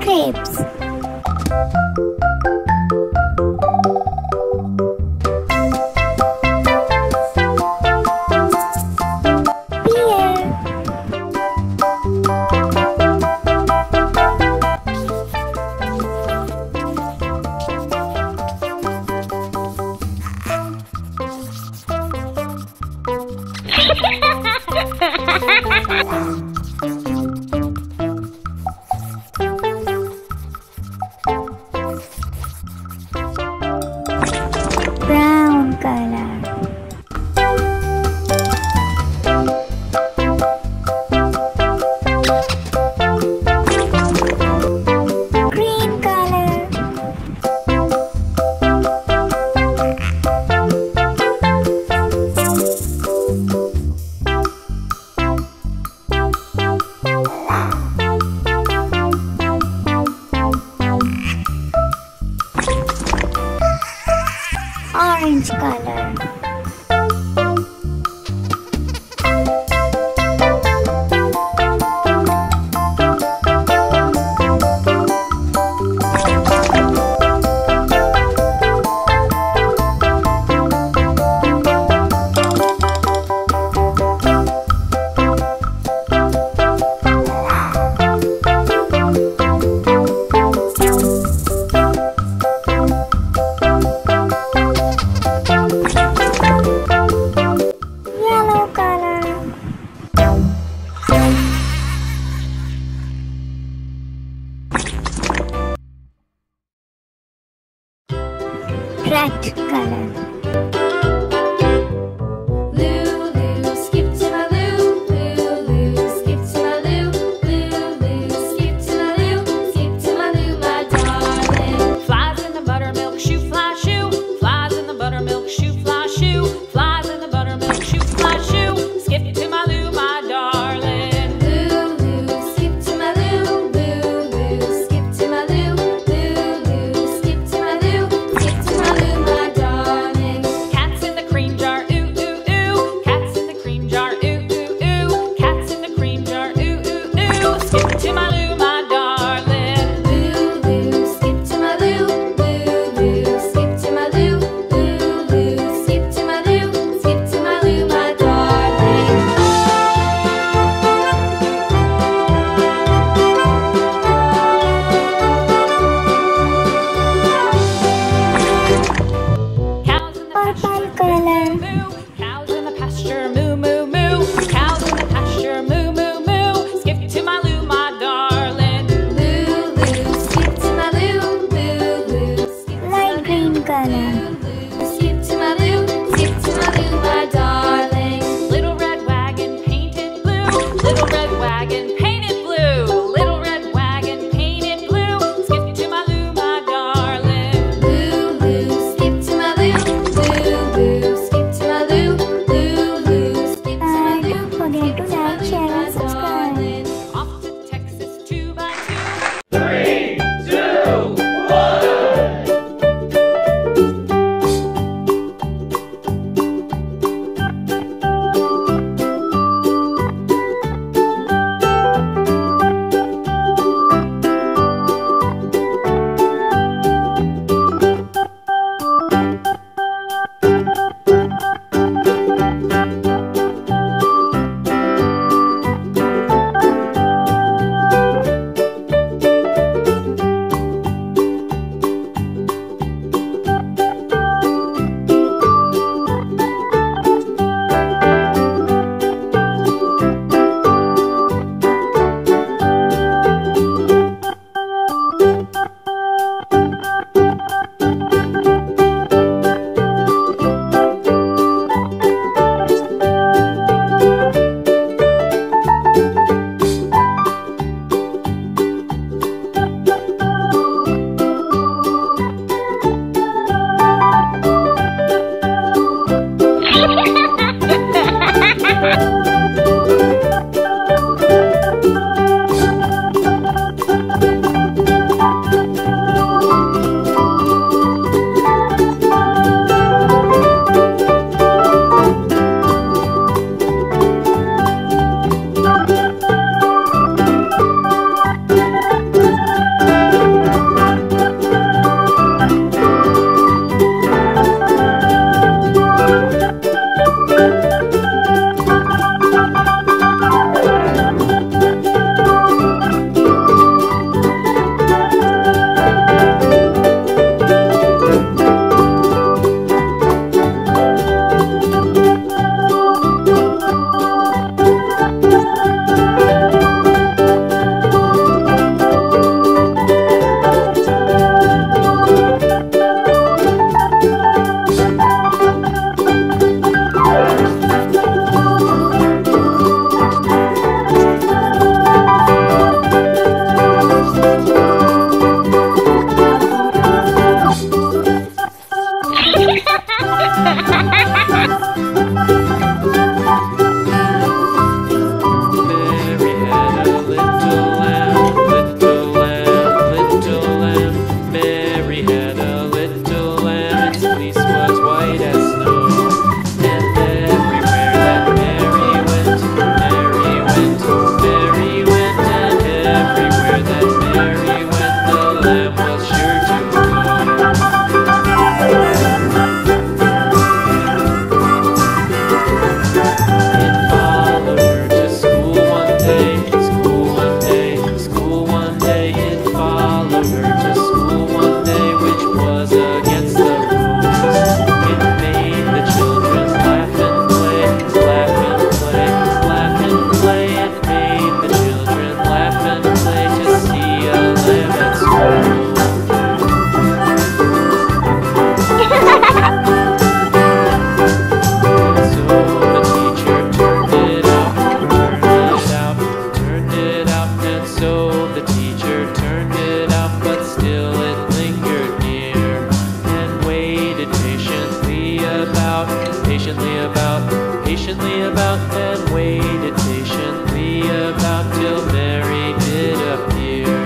Grapes. Brown color. Green color. Orange color. Red color. Lulu, skip to my Lou. Lulu, skip to my Lou. Lulu, skip to my Lou. Skip to my Lou, my darling. Flies in the buttermilk shoe, fly shoe. Flies in the buttermilk shoe, fly shoe. Flies in the buttermilk shoe, fly shoe. Skip to my Lou, my darling. Lulu, skip to my Lou. Lulu, skip to my Lou. Lulu, skip to my Lou. Skip to my Lou, my darling. Mary had a little lamb, little lamb, little lamb. Mary had a little lamb, its fleece was white as snow. And everywhere that Mary went, Mary went, Mary went. And everywhere that Mary went, the lamb was sure to go. It followed her to school one day, school one day, school one day. It followed her to school one day, which was against the rules. It made the children laugh and play, laugh and play, laugh and play. It made the children laugh and play to see a lamb at school. So the teacher turned it out, and so the teacher turned it out, but still it lingered near, and waited patiently about, and waited patiently about till Mary did appear.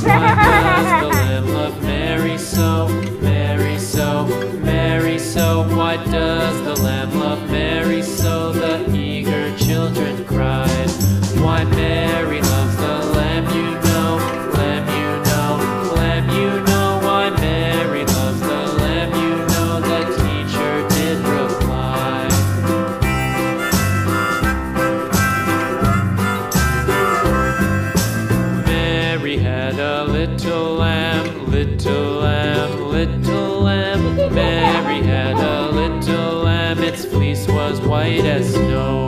Why does the lamb love Mary so, Mary so, Mary so? Why does the lamb love Mary so? The eager children cried. Why Mary loves the lamb, you know, lamb, you know, lamb, you know. Why Mary loves the lamb, you know, the teacher did reply. Mary had a little lamb, little lamb, little lamb. Mary had a little lamb, its fleece was white as snow.